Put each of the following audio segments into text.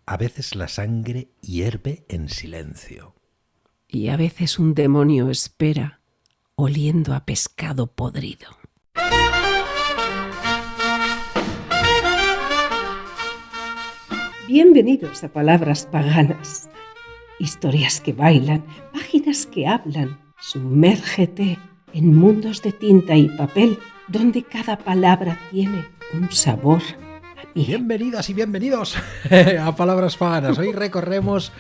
a veces la sangre hierve en silencio. Y a veces un demonio espera, oliendo a pescado podrido. Bienvenidos a Palabras Paganas. Historias que bailan, páginas que hablan. Sumérgete en mundos de tinta y papel, donde cada palabra tiene un sabor a miel. Bienvenidas y bienvenidos a Palabras Paganas. Hoy recorremos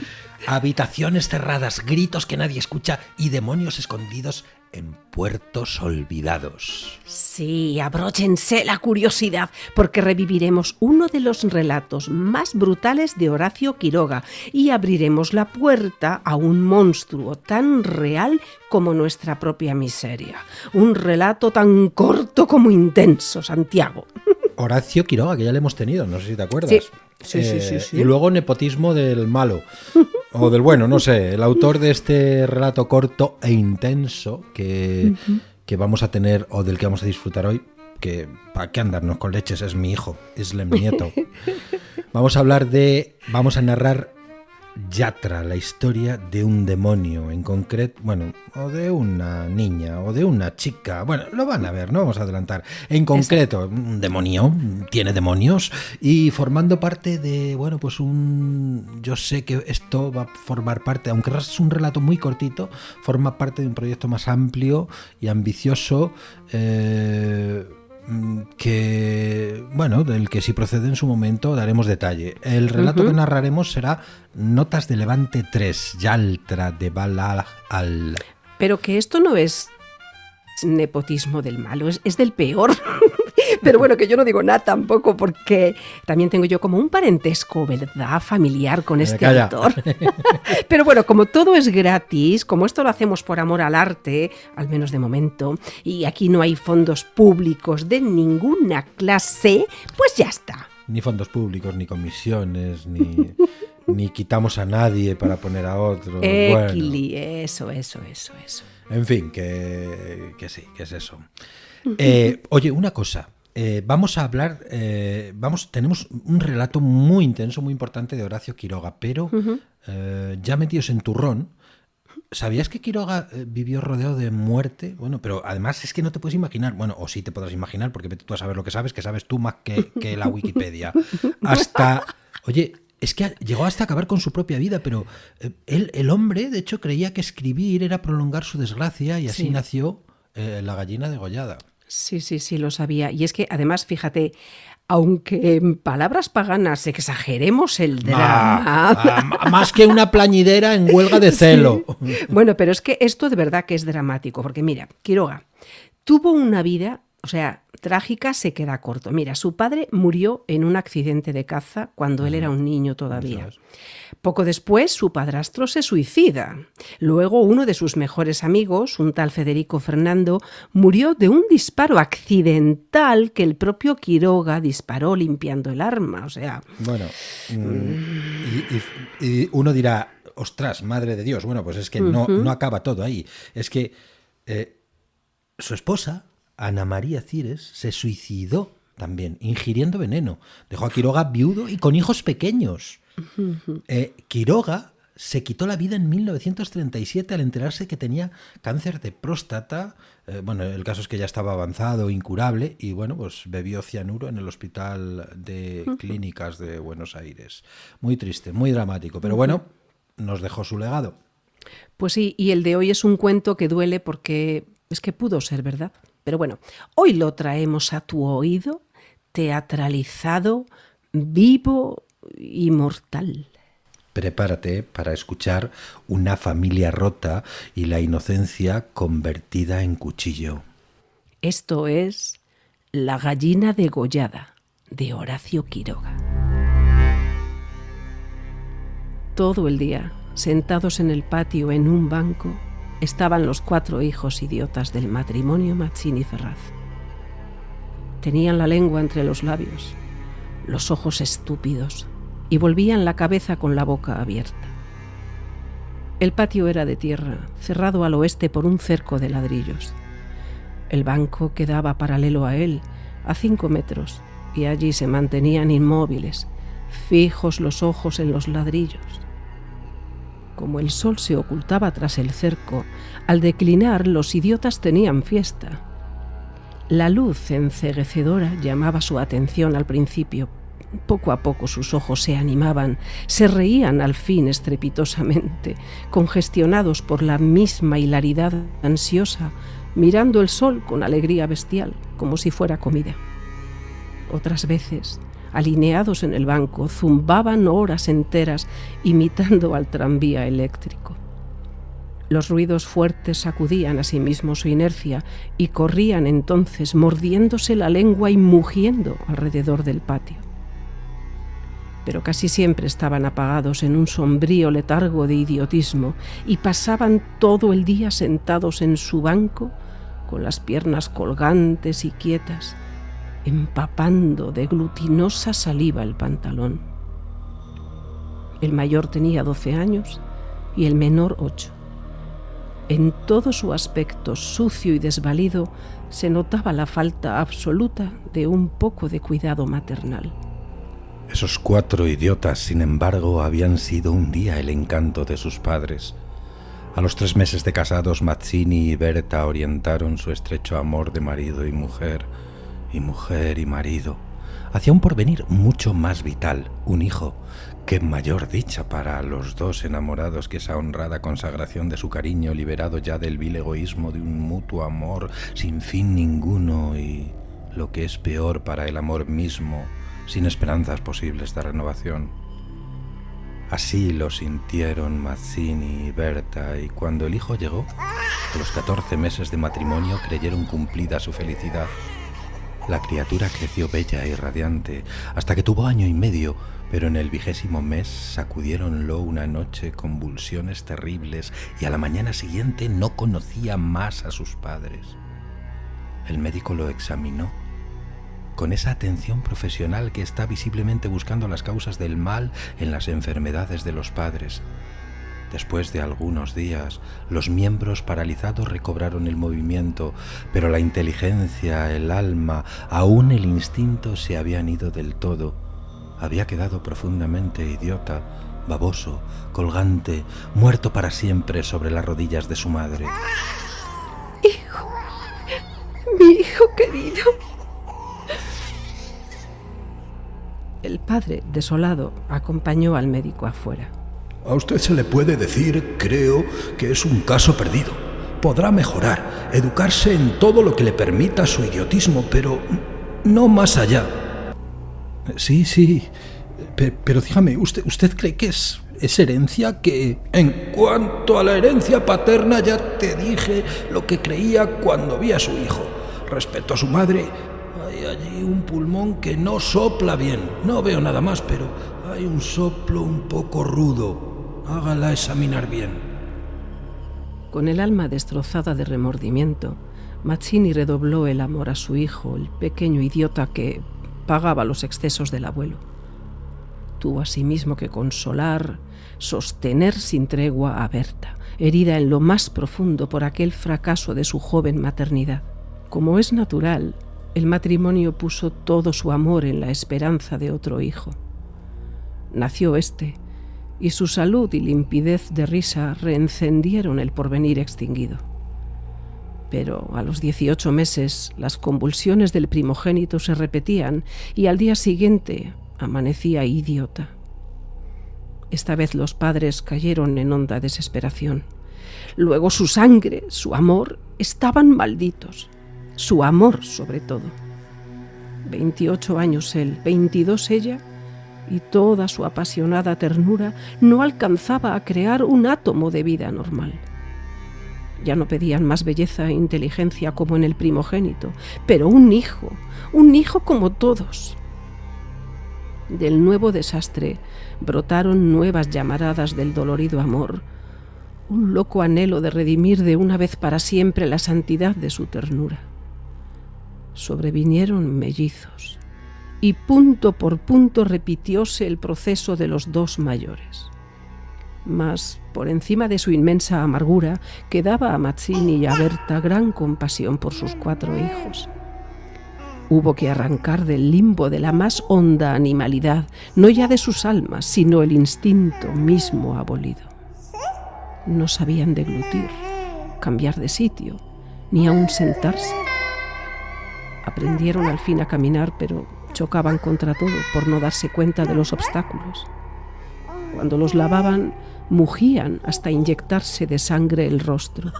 habitaciones cerradas, gritos que nadie escucha y demonios escondidos en puertos olvidados. Sí, abróchense la curiosidad, porque reviviremos uno de los relatos más brutales de Horacio Quiroga y abriremos la puerta a un monstruo tan real como nuestra propia miseria. Un relato tan corto como intenso, Santiago. Horacio Quiroga, que ya le hemos tenido, no sé si te acuerdas. Sí. Y luego nepotismo del malo, o del bueno, no sé, el autor de este relato corto e intenso que vamos a tener, o del que vamos a disfrutar hoy, que para qué andarnos con leches, es mi hijo, es mi nieto. Vamos a narrar Yatra, la historia de un demonio en concreto, bueno, o de una niña, o de una chica, bueno, lo van a ver, no vamos a adelantar. En concreto, un demonio, tiene demonios, y formando parte de, bueno, pues yo sé que esto va a formar parte, aunque es un relato muy cortito, forma parte de un proyecto más amplio y ambicioso, que, bueno, del que si procede en su momento daremos detalle. El relato que narraremos será Notas de Levante 3, Yatra de Balal. Pero que esto no es nepotismo del malo, es del peor. Pero bueno, que yo no digo nada tampoco, porque también tengo yo como un parentesco, ¿verdad?, familiar con este autor. Pero bueno, como todo es gratis, como esto lo hacemos por amor al arte, al menos de momento, y aquí no hay fondos públicos de ninguna clase, pues ya está. Ni fondos públicos, ni comisiones, ni quitamos a nadie para poner a otro. Eso. En fin, que sí, que es eso. Oye, una cosa. Vamos a hablar, tenemos un relato muy intenso, muy importante de Horacio Quiroga, pero ya metidos en turrón, ¿sabías que Quiroga vivió rodeado de muerte? Bueno, pero además es que no te puedes imaginar, bueno, o sí te podrás imaginar, porque vete tú a saber lo que sabes tú más que la Wikipedia. Es que llegó hasta acabar con su propia vida, pero el hombre, de hecho, creía que escribir era prolongar su desgracia y así nació La gallina degollada. Sí, lo sabía. Y es que, además, fíjate, aunque en Palabras Paganas exageremos el drama... Más que una plañidera en huelga de celo. Sí. Bueno, pero es que esto de verdad que es dramático, porque mira, Quiroga tuvo una vida, o sea, trágica, se queda corto. Mira, su padre murió en un accidente de caza cuando él era un niño todavía. Poco después, su padrastro se suicida. Luego, uno de sus mejores amigos, un tal Federico Fernando, murió de un disparo accidental que el propio Quiroga disparó limpiando el arma. O sea... Bueno, y uno dirá, ostras, madre de Dios. Bueno, pues es que no acaba todo ahí. Es que su esposa, Ana María Cires, se suicidó también, ingiriendo veneno. Dejó a Quiroga viudo y con hijos pequeños. Quiroga se quitó la vida en 1937 al enterarse que tenía cáncer de próstata. Bueno, el caso es que ya estaba avanzado, incurable, y bueno, pues bebió cianuro en el Hospital de Clínicas de Buenos Aires. Muy triste, muy dramático, pero bueno, nos dejó su legado. Pues sí, y el de hoy es un cuento que duele porque es que pudo ser verdad. Pero bueno, hoy lo traemos a tu oído, teatralizado, vivo y mortal. Prepárate para escuchar una familia rota y la inocencia convertida en cuchillo. Esto es La gallina degollada, de Horacio Quiroga. Todo el día, sentados en el patio en un banco, estaban los 4 hijos idiotas del matrimonio Machín y Ferraz. Tenían la lengua entre los labios, los ojos estúpidos, y volvían la cabeza con la boca abierta. El patio era de tierra, cerrado al oeste por un cerco de ladrillos. El banco quedaba paralelo a él, a 5 metros, y allí se mantenían inmóviles, fijos los ojos en los ladrillos. Como el sol se ocultaba tras el cerco, al declinar los idiotas tenían fiesta. La luz enceguecedora llamaba su atención al principio. Poco a poco sus ojos se animaban, se reían al fin estrepitosamente, congestionados por la misma hilaridad ansiosa, mirando el sol con alegría bestial, como si fuera comida. Otras veces, alineados en el banco, zumbaban horas enteras imitando al tranvía eléctrico. Los ruidos fuertes sacudían asimismo su inercia y corrían entonces mordiéndose la lengua y mugiendo alrededor del patio. Pero casi siempre estaban apagados en un sombrío letargo de idiotismo y pasaban todo el día sentados en su banco con las piernas colgantes y quietas, empapando de glutinosa saliva el pantalón. El mayor tenía 12 años y el menor 8. En todo su aspecto sucio y desvalido se notaba la falta absoluta de un poco de cuidado maternal. Esos 4 idiotas, sin embargo, habían sido un día el encanto de sus padres. A los 3 meses de casados, Mazzini y Berta orientaron su estrecho amor de marido y mujer y marido hacia un porvenir mucho más vital, un hijo. Qué mayor dicha para los dos enamorados que esa honrada consagración de su cariño, liberado ya del vil egoísmo de un mutuo amor sin fin ninguno y, lo que es peor para el amor mismo, sin esperanzas posibles de renovación. Así lo sintieron Mazzini y Berta, y cuando el hijo llegó, a los 14 meses de matrimonio creyeron cumplida su felicidad. La criatura creció bella y radiante, hasta que tuvo 1 año y medio, pero en el 20º mes sacudiéronlo una noche convulsiones terribles y a la mañana siguiente no conocía más a sus padres. El médico lo examinó con esa atención profesional que está visiblemente buscando las causas del mal en las enfermedades de los padres. Después de algunos días, los miembros paralizados recobraron el movimiento, pero la inteligencia, el alma, aún el instinto se habían ido del todo. Había quedado profundamente idiota, baboso, colgante, muerto para siempre sobre las rodillas de su madre. ¡Hijo! ¡Mi hijo querido! El padre, desolado, acompañó al médico afuera. A usted se le puede decir, creo, que es un caso perdido. Podrá mejorar, educarse en todo lo que le permita su idiotismo, pero no más allá. Sí, pero dígame, ¿usted cree que es herencia? Que en cuanto a la herencia paterna, ya te dije lo que creía cuando vi a su hijo. Respecto a su madre, hay allí un pulmón que no sopla bien. No veo nada más, pero hay un soplo un poco rudo. Hágala examinar bien. Con el alma destrozada de remordimiento, Mazzini redobló el amor a su hijo, el pequeño idiota que pagaba los excesos del abuelo. Tuvo asimismo que consolar, sostener sin tregua a Berta, herida en lo más profundo por aquel fracaso de su joven maternidad. Como es natural, el matrimonio puso todo su amor en la esperanza de otro hijo. Nació este, y su salud y limpidez de risa reencendieron el porvenir extinguido. Pero a los 18 meses las convulsiones del primogénito se repetían y al día siguiente amanecía idiota. Esta vez los padres cayeron en honda desesperación. Luego su sangre, su amor, estaban malditos. Su amor, sobre todo. 28 años él, 22 ella, y toda su apasionada ternura no alcanzaba a crear un átomo de vida normal. Ya no pedían más belleza e inteligencia como en el primogénito, pero un hijo como todos. Del nuevo desastre brotaron nuevas llamaradas del dolorido amor, un loco anhelo de redimir de una vez para siempre la santidad de su ternura. Sobrevinieron mellizos, y punto por punto repitióse el proceso de los 2 mayores. Mas, por encima de su inmensa amargura, quedaba a Mazzini y a Berta gran compasión por sus 4 hijos. Hubo que arrancar del limbo de la más honda animalidad, no ya de sus almas, sino el instinto mismo abolido. No sabían deglutir, cambiar de sitio, ni aún sentarse. Aprendieron al fin a caminar, pero chocaban contra todo por no darse cuenta de los obstáculos. Cuando los lavaban, mugían hasta inyectarse de sangre el rostro.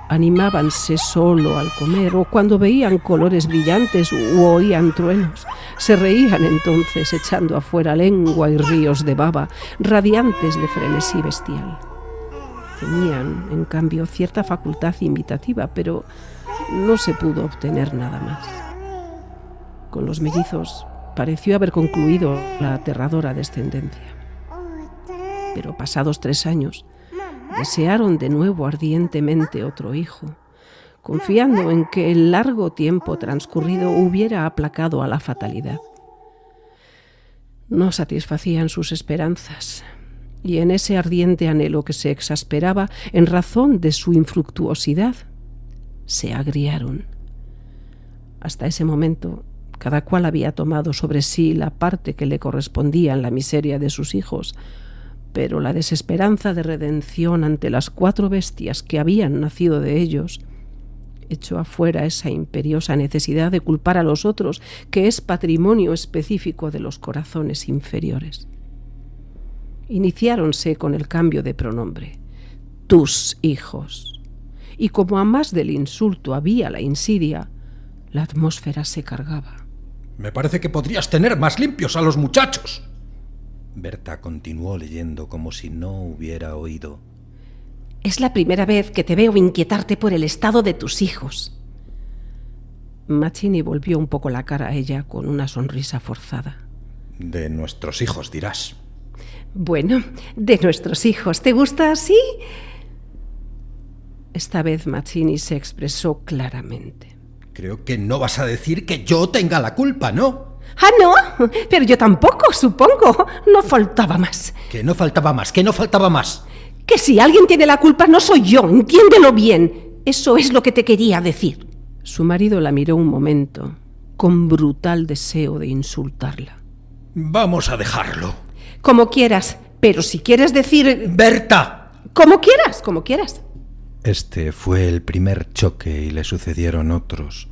Animábanse solo al comer o cuando veían colores brillantes u oían truenos. Se reían entonces echando afuera lengua y ríos de baba, radiantes de frenesí bestial. Tenían, en cambio, cierta facultad imitativa, pero no se pudo obtener nada más. Con los mellizos pareció haber concluido la aterradora descendencia. Pero pasados 3 años, desearon de nuevo ardientemente otro hijo, confiando en que el largo tiempo transcurrido hubiera aplacado a la fatalidad. No satisfacían sus esperanzas, y en ese ardiente anhelo que se exasperaba en razón de su infructuosidad, se agriaron. Hasta ese momento, cada cual había tomado sobre sí la parte que le correspondía en la miseria de sus hijos, pero la desesperanza de redención ante las 4 bestias que habían nacido de ellos echó afuera esa imperiosa necesidad de culpar a los otros, que es patrimonio específico de los corazones inferiores. Iniciáronse con el cambio de pronombre, tus hijos, y como a más del insulto había la insidia, la atmósfera se cargaba. Me parece que podrías tener más limpios a los muchachos. Berta continuó leyendo como si no hubiera oído. Es la primera vez que te veo inquietarte por el estado de tus hijos. Mazzini volvió un poco la cara a ella con una sonrisa forzada. De nuestros hijos, dirás. Bueno, de nuestros hijos. ¿Te gusta así? Esta vez Mazzini se expresó claramente. Creo que no vas a decir que yo tenga la culpa, ¿no? ¡Ah, no! Pero yo tampoco, supongo. No faltaba más. Que no faltaba más, que no faltaba más. Que si alguien tiene la culpa no soy yo, entiéndelo bien. Eso es lo que te quería decir. Su marido la miró un momento, con brutal deseo de insultarla. Vamos a dejarlo. Como quieras, pero si quieres decir... ¡Berta! Como quieras, como quieras. Este fue el primer choque y le sucedieron otros.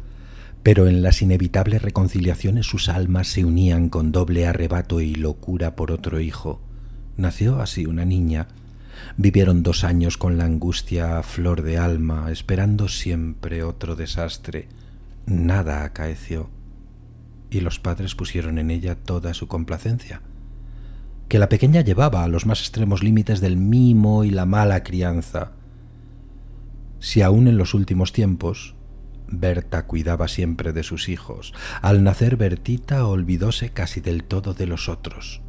Pero en las inevitables reconciliaciones sus almas se unían con doble arrebato y locura por otro hijo. Nació así una niña. Vivieron 2 años con la angustia a flor de alma, esperando siempre otro desastre. Nada acaeció. Y los padres pusieron en ella toda su complacencia, que la pequeña llevaba a los más extremos límites del mimo y la mala crianza. Si aún en los últimos tiempos Berta cuidaba siempre de sus hijos, al nacer Bertita olvidóse casi del todo de los otros.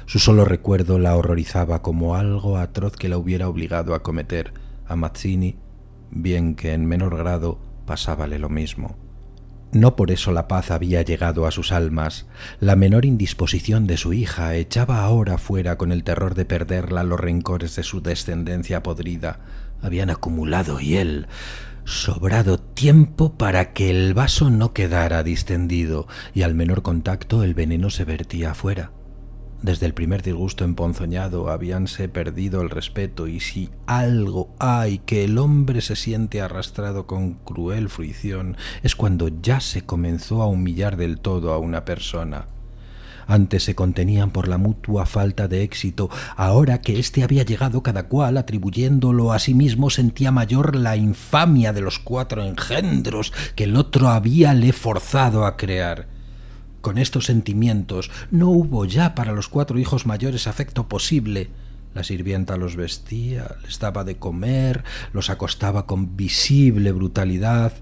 Su solo recuerdo la horrorizaba como algo atroz que la hubiera obligado a cometer. A Mazzini, bien que en menor grado, pasábale lo mismo. No por eso la paz había llegado a sus almas. La menor indisposición de su hija echaba ahora fuera con el terror de perderla los rencores de su descendencia podrida. Habían acumulado y él... sobrado tiempo para que el vaso no quedara distendido y al menor contacto el veneno se vertía afuera. Desde el primer disgusto emponzoñado habíanse perdido el respeto y si algo hay que el hombre se siente arrastrado con cruel fruición es cuando ya se comenzó a humillar del todo a una persona. Antes se contenían por la mutua falta de éxito, ahora que éste había llegado cada cual atribuyéndolo a sí mismo sentía mayor la infamia de los 4 engendros que el otro habíale forzado a crear. Con estos sentimientos no hubo ya para los 4 hijos mayores afecto posible. La sirvienta los vestía, les daba de comer, los acostaba con visible brutalidad.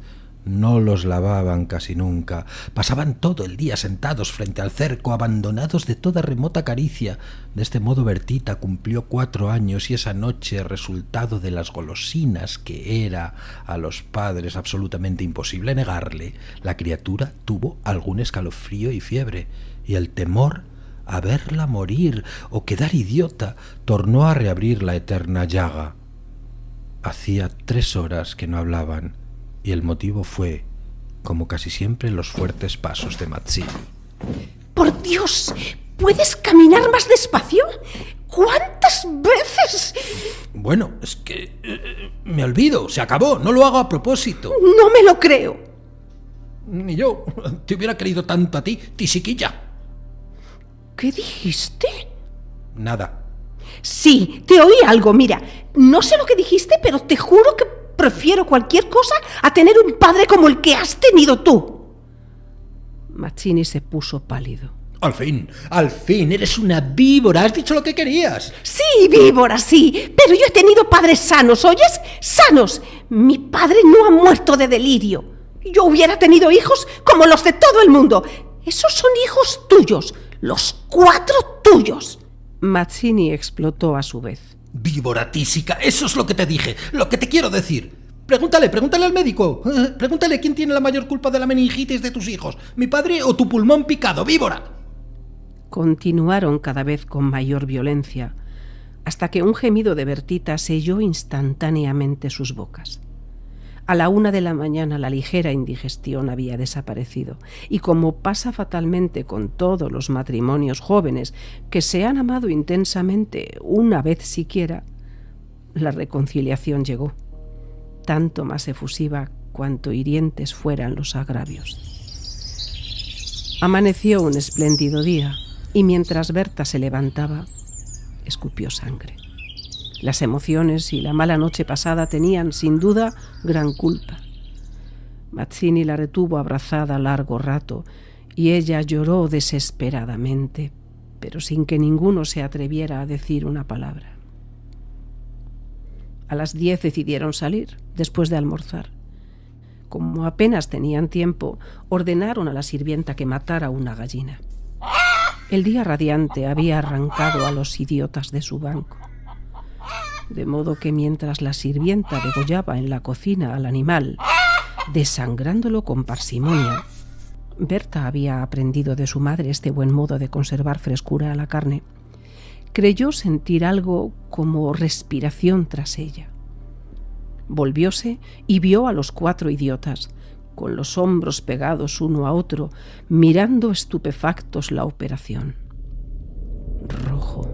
No los lavaban casi nunca. Pasaban todo el día sentados frente al cerco, abandonados de toda remota caricia. De este modo Bertita cumplió 4 años y esa noche, resultado de las golosinas que era a los padres absolutamente imposible negarle, la criatura tuvo algún escalofrío y fiebre, y el temor a verla morir o quedar idiota tornó a reabrir la eterna llaga. Hacía 3 horas que no hablaban, y el motivo fue como casi siempre los fuertes pasos de Mazzini. ¡Por Dios! ¿Puedes caminar más despacio? ¿Cuántas veces? Bueno, es que me olvido, se acabó, no lo hago a propósito. No me lo creo. Ni yo, te hubiera querido tanto a ti, tisiquilla. ¿Qué dijiste? Nada. Sí, te oí algo, mira. No sé lo que dijiste, pero te juro que prefiero cualquier cosa a tener un padre como el que has tenido tú. Mazzini se puso pálido. Al fin, eres una víbora, has dicho lo que querías. Sí, víbora, sí, pero yo he tenido padres sanos, ¿oyes? ¡Sanos! Mi padre no ha muerto de delirio. Yo hubiera tenido hijos como los de todo el mundo. Esos son hijos tuyos, los 4 tuyos. Mazzini explotó a su vez. Víbora tísica, eso es lo que te dije, lo que te quiero decir. Pregúntale al médico. Pregúntale quién tiene la mayor culpa de la meningitis de tus hijos, mi padre o tu pulmón picado, víbora. Continuaron cada vez con mayor violencia, hasta que un gemido de Bertita selló instantáneamente sus bocas. A la 1 de la mañana la ligera indigestión había desaparecido, y como pasa fatalmente con todos los matrimonios jóvenes que se han amado intensamente una vez siquiera, la reconciliación llegó, tanto más efusiva cuanto hirientes fueran los agravios. Amaneció un espléndido día, y mientras Berta se levantaba, escupió sangre. Las emociones y la mala noche pasada tenían, sin duda, gran culpa. Mazzini la retuvo abrazada largo rato, y ella lloró desesperadamente, pero sin que ninguno se atreviera a decir una palabra. A las 10 decidieron salir, después de almorzar. Como apenas tenían tiempo, ordenaron a la sirvienta que matara una gallina. El día radiante había arrancado a los idiotas de su banco. De modo que mientras la sirvienta degollaba en la cocina al animal, desangrándolo con parsimonia, Berta había aprendido de su madre este buen modo de conservar frescura a la carne. Creyó sentir algo como respiración tras ella. Volvióse y vio a los 4 idiotas, con los hombros pegados uno a otro, mirando estupefactos la operación. Rojo.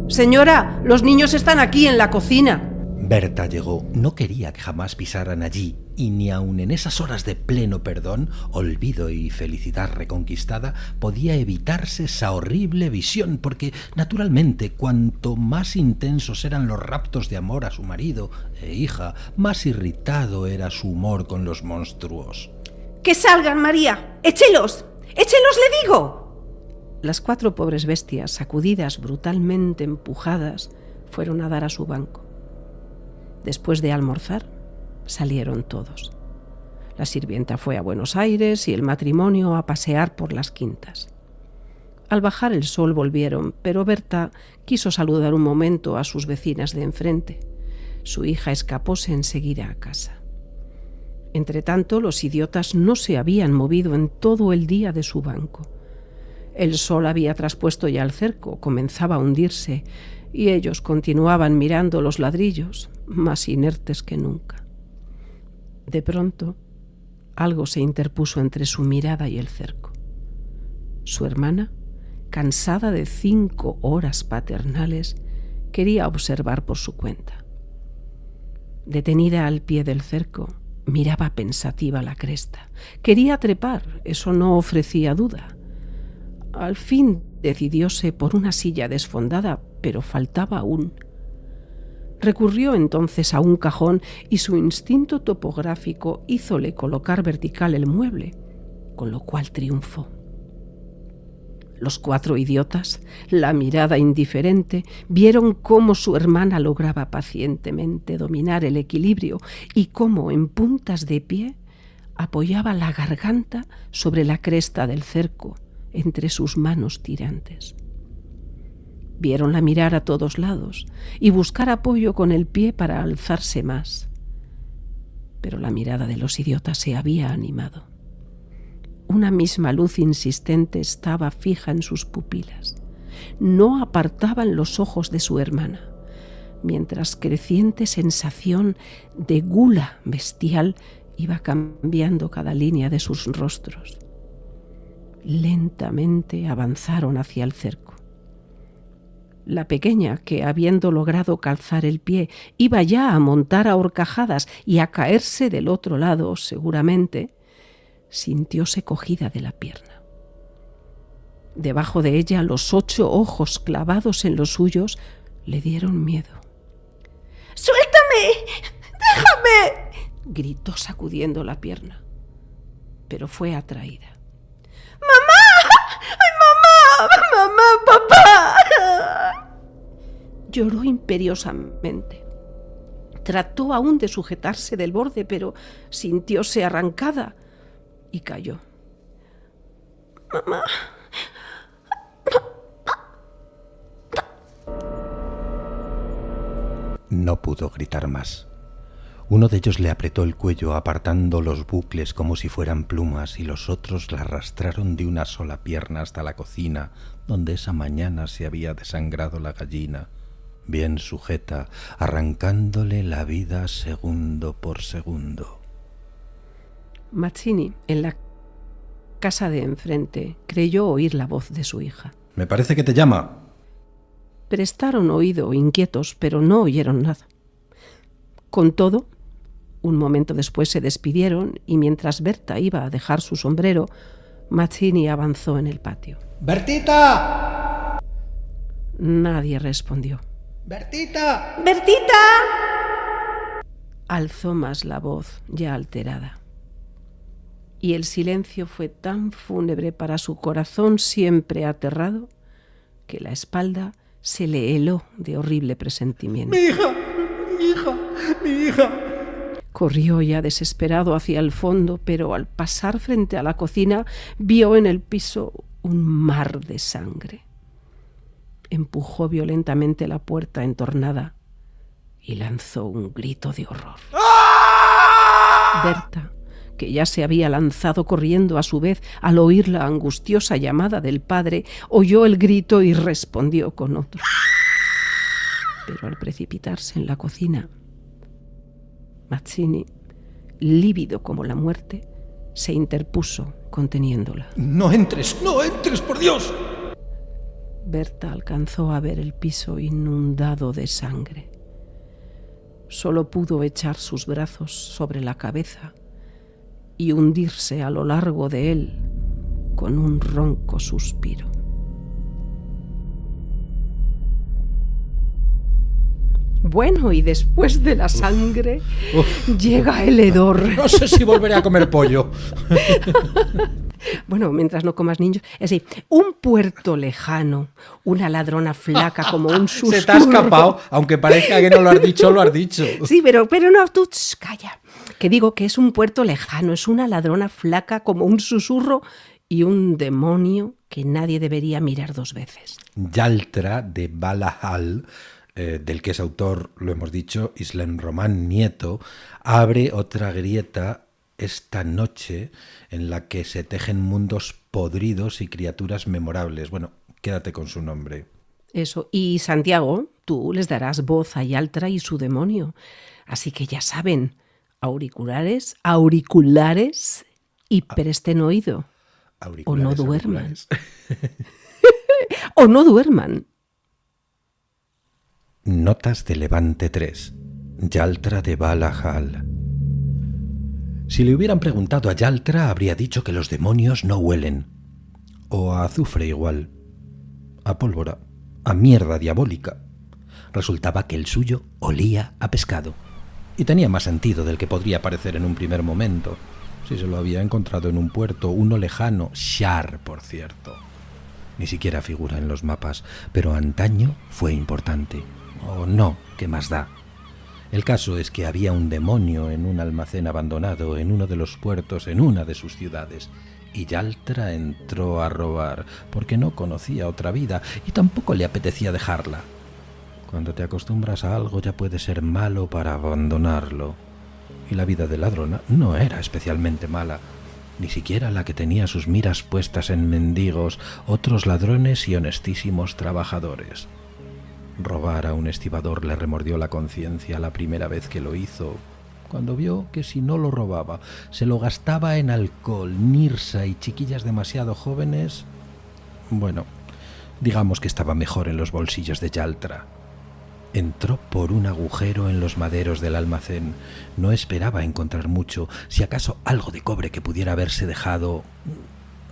Señora, los niños están aquí en la cocina. Berta llegó. No quería que jamás pisaran allí, y ni aun en esas horas de pleno perdón, olvido y felicidad reconquistada, podía evitarse esa horrible visión, porque, naturalmente, cuanto más intensos eran los raptos de amor a su marido e hija, más irritado era su humor con los monstruos. ¡Que salgan, María! ¡Échelos! ¡Échelos, le digo! Las 4 pobres bestias, sacudidas, brutalmente empujadas, fueron a dar a su banco. Después de almorzar, salieron todos. La sirvienta fue a Buenos Aires y el matrimonio a pasear por las quintas. Al bajar el sol volvieron, pero Berta quiso saludar un momento a sus vecinas de enfrente. Su hija escapóse enseguida a casa. Entretanto, los idiotas no se habían movido en todo el día de su banco. El sol había traspuesto ya el cerco, comenzaba a hundirse, y ellos continuaban mirando los ladrillos, más inertes que nunca. De pronto, algo se interpuso entre su mirada y el cerco. Su hermana, cansada de 5 horas paternales, quería observar por su cuenta. Detenida al pie del cerco, miraba pensativa la cresta. Quería trepar, eso no ofrecía duda. Al fin decidióse por una silla desfondada, pero faltaba aún. Recurrió entonces a un cajón y su instinto topográfico hízole colocar vertical el mueble, con lo cual triunfó. Los 4 idiotas, la mirada indiferente, vieron cómo su hermana lograba pacientemente dominar el equilibrio y cómo, en puntas de pie, apoyaba la garganta sobre la cresta del cerco, entre sus manos tirantes. Viéronla mirar a todos lados y buscar apoyo con el pie para alzarse más. Pero la mirada de los idiotas se había animado. Una misma luz insistente estaba fija en sus pupilas. No apartaban los ojos de su hermana. mientras creciente sensación de gula bestial iba cambiando cada línea de sus rostros. Lentamente avanzaron hacia el cerco. La pequeña, que habiendo logrado calzar el pie, iba ya a montar a horcajadas y a caerse del otro lado, seguramente, sintióse cogida de la pierna. Debajo de ella, los 8 ojos clavados en los suyos le dieron miedo. ¡Suéltame! ¡Déjame!, gritó sacudiendo la pierna, pero fue atraída. ¡Mamá! ¡Ay, mamá! ¡Mamá, papá! Lloró imperiosamente. Trató aún de sujetarse del borde, pero sintióse arrancada y cayó. Mamá. No pudo gritar más. Uno de ellos le apretó el cuello apartando los bucles como si fueran plumas y los otros la arrastraron de una sola pierna hasta la cocina, donde esa mañana se había desangrado la gallina, bien sujeta, arrancándole la vida segundo por segundo. Mazzini, en la casa de enfrente, creyó oír la voz de su hija. «Me parece que te llama». Prestaron oído, inquietos, pero no oyeron nada. Con todo, un momento después se despidieron y mientras Berta iba a dejar su sombrero, Mazzini avanzó en el patio. ¡Bertita! Nadie respondió. ¡Bertita! ¡Bertita! Alzó más la voz, ya alterada. Y el silencio fue tan fúnebre para su corazón siempre aterrado que la espalda se le heló de horrible presentimiento. ¡Mi hija! ¡Mi hija! ¡Mi hija! Corrió ya desesperado hacia el fondo, pero al pasar frente a la cocina vio en el piso un mar de sangre. Empujó violentamente la puerta entornada y lanzó un grito de horror. Berta, que ya se había lanzado corriendo a su vez al oír la angustiosa llamada del padre, oyó el grito y respondió con otro. Pero al precipitarse en la cocina, Mazzini, lívido como la muerte, se interpuso conteniéndola. ¡No entres! ¡No entres, por Dios! Berta alcanzó a ver el piso inundado de sangre. Solo pudo echar sus brazos sobre la cabeza y hundirse a lo largo de él con un ronco suspiro. Bueno, y después de la sangre llega el hedor. No sé si volveré a comer pollo. Bueno, mientras no comas niños. Es decir, un puerto lejano, una ladrona flaca como un susurro. Se te ha escapado, aunque parezca que no lo has dicho, lo has dicho. Sí, pero no, tú calla. Que digo que es un puerto lejano, es una ladrona flaca como un susurro y un demonio que nadie debería mirar 2 veces. Yaltra de Valahal, del que es autor, lo hemos dicho, Islen Román Nieto, abre otra grieta esta noche en la que se tejen mundos podridos y criaturas memorables. Bueno, quédate con su nombre. Eso. Y Santiago, tú les darás voz a Yaltra y su demonio. Así que ya saben, auriculares y presten oído. O no duerman. O no duerman. Notas de Levante 3. Yaltra de Valahal. Si le hubieran preguntado a Yaltra, habría dicho que los demonios no huelen. O a azufre igual. A pólvora. A mierda diabólica. Resultaba que el suyo olía a pescado. Y tenía más sentido del que podría parecer en un primer momento, si se lo había encontrado en un puerto, uno lejano, Shar, por cierto. Ni siquiera figura en los mapas, pero antaño fue importante. O no, ¿qué más da? El caso es que había un demonio en un almacén abandonado en uno de los puertos en una de sus ciudades, y Yaltra entró a robar porque no conocía otra vida y tampoco le apetecía dejarla. Cuando te acostumbras a algo ya puede ser malo para abandonarlo. Y la vida de ladrona no era especialmente mala, ni siquiera la que tenía sus miras puestas en mendigos, otros ladrones y honestísimos trabajadores. Robar a un estibador le remordió la conciencia la primera vez que lo hizo, cuando vio que si no lo robaba, se lo gastaba en alcohol, nirsa y chiquillas demasiado jóvenes. Bueno, digamos que estaba mejor en los bolsillos de Yaltra. Entró por un agujero en los maderos del almacén. No esperaba encontrar mucho, si acaso algo de cobre que pudiera haberse dejado,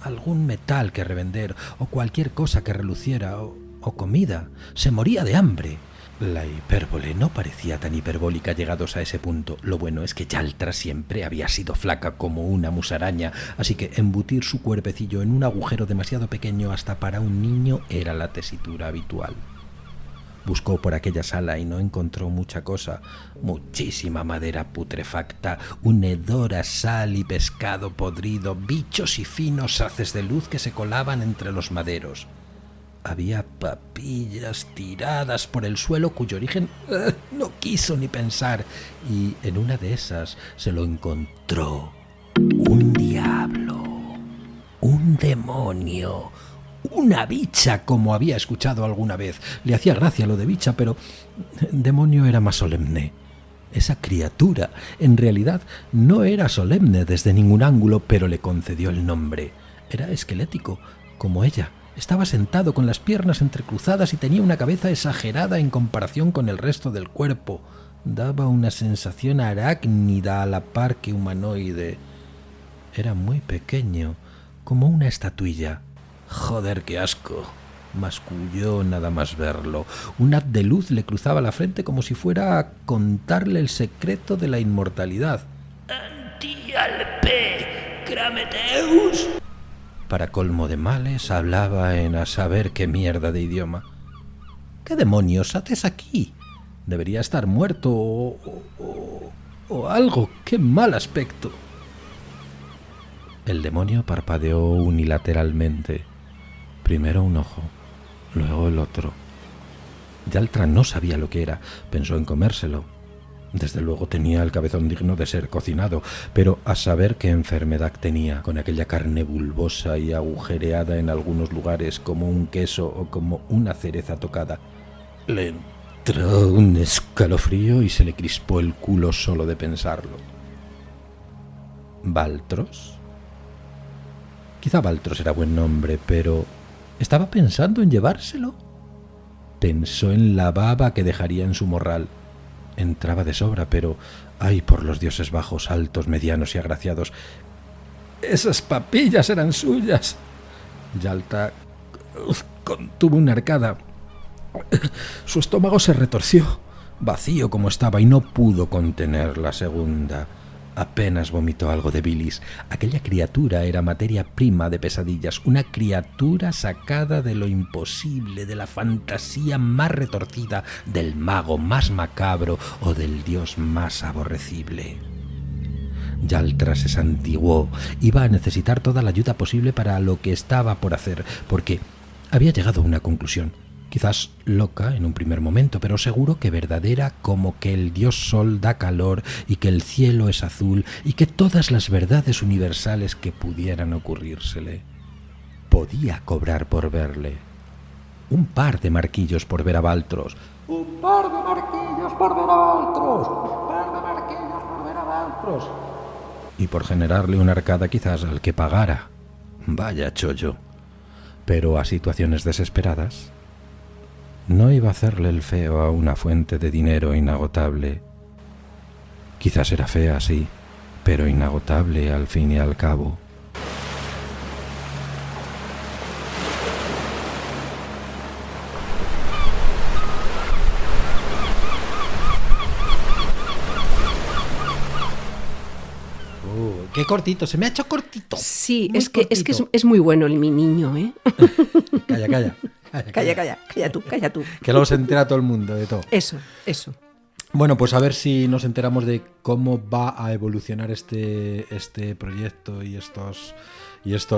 algún metal que revender, o cualquier cosa que reluciera, o comida. Se moría de hambre. La hipérbole no parecía tan hiperbólica llegados a ese punto. Lo bueno es que Yaltra siempre había sido flaca como una musaraña, así que embutir su cuerpecillo en un agujero demasiado pequeño hasta para un niño era la tesitura habitual. Buscó por aquella sala y no encontró mucha cosa. Muchísima madera putrefacta, un hedor a sal y pescado podrido, bichos y finos haces de luz que se colaban entre los maderos. Había papillas tiradas por el suelo cuyo origen no quiso ni pensar, y en una de esas se lo encontró un diablo, un demonio, una bicha, como había escuchado alguna vez. Le hacía gracia lo de bicha, pero demonio era más solemne. Esa criatura, en realidad, no era solemne desde ningún ángulo, pero le concedió el nombre. Era esquelético, como ella. Estaba sentado con las piernas entrecruzadas y tenía una cabeza exagerada en comparación con el resto del cuerpo. Daba una sensación arácnida a la par que humanoide. Era muy pequeño, como una estatuilla. Joder, qué asco. Masculló nada más verlo. Un haz de luz le cruzaba la frente como si fuera a contarle el secreto de la inmortalidad. Antialpe, Crameteus. Para colmo de males, hablaba en a saber qué mierda de idioma. ¿Qué demonios haces aquí? Debería estar muerto o algo. ¡Qué mal aspecto! El demonio parpadeó unilateralmente. Primero un ojo, luego el otro. Yaltra no sabía lo que era. Pensó en comérselo. Desde luego tenía el cabezón digno de ser cocinado, pero a saber qué enfermedad tenía, con aquella carne bulbosa y agujereada en algunos lugares como un queso o como una cereza tocada. Le entró un escalofrío y se le crispó el culo solo de pensarlo. ¿Baltros? Quizá Baltros era buen nombre, pero ¿estaba pensando en llevárselo? Pensó en la baba que dejaría en su morral. Entraba de sobra, pero ¡ay, por los dioses bajos, altos, medianos y agraciados! ¡Esas papillas eran suyas! Yaltra contuvo una arcada. Su estómago se retorció, vacío como estaba, y no pudo contener la segunda. Apenas vomitó algo de bilis. Aquella criatura era materia prima de pesadillas, una criatura sacada de lo imposible, de la fantasía más retorcida, del mago más macabro o del dios más aborrecible. Yaltra se santiguó. Iba a necesitar toda la ayuda posible para lo que estaba por hacer, porque había llegado a una conclusión. Quizás loca en un primer momento, pero seguro que verdadera, como que el dios sol da calor y que el cielo es azul y que todas las verdades universales que pudieran ocurrírsele. Podía cobrar por verle. Un par de marquillos por ver a Baltros. Un par de marquillos por ver a Baltros. Un par de marquillos por ver a Baltros. Y por generarle una arcada quizás al que pagara. Vaya chollo. Pero a situaciones desesperadas no iba a hacerle el feo a una fuente de dinero inagotable. Quizás era fea, sí, pero inagotable al fin y al cabo. Qué cortito, se me ha hecho cortito. Sí, Muy es que cortito. es muy bueno mi niño, ¿eh? Calla. Calla tú. Que luego se entera todo el mundo de todo. Eso. Bueno, pues a ver si nos enteramos de cómo va a evolucionar este proyecto y estos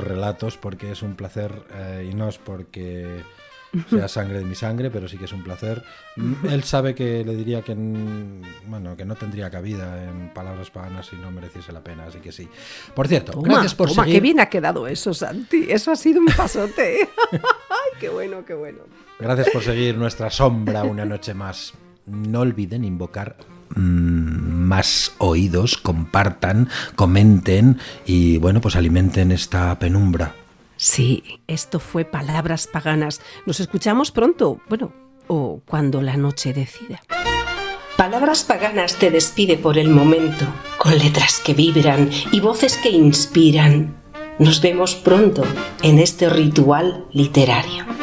relatos, porque es un placer, y no es porque sea sangre de mi sangre, pero sí que es un placer. Él sabe que le diría que no tendría cabida en palabras paganas si no mereciese la pena, así que sí. Por cierto, gracias por seguir. Qué bien ha quedado eso, Santi. Eso ha sido un pasote. Ay, qué bueno. qué bueno. Gracias por seguir nuestra sombra una noche más. No olviden invocar más oídos, compartan, comenten y bueno, pues alimenten esta penumbra. Sí, esto fue Palabras Paganas. Nos escuchamos pronto, bueno, o cuando la noche decida. Palabras Paganas te despide por el momento, con letras que vibran y voces que inspiran. Nos vemos pronto en este ritual literario.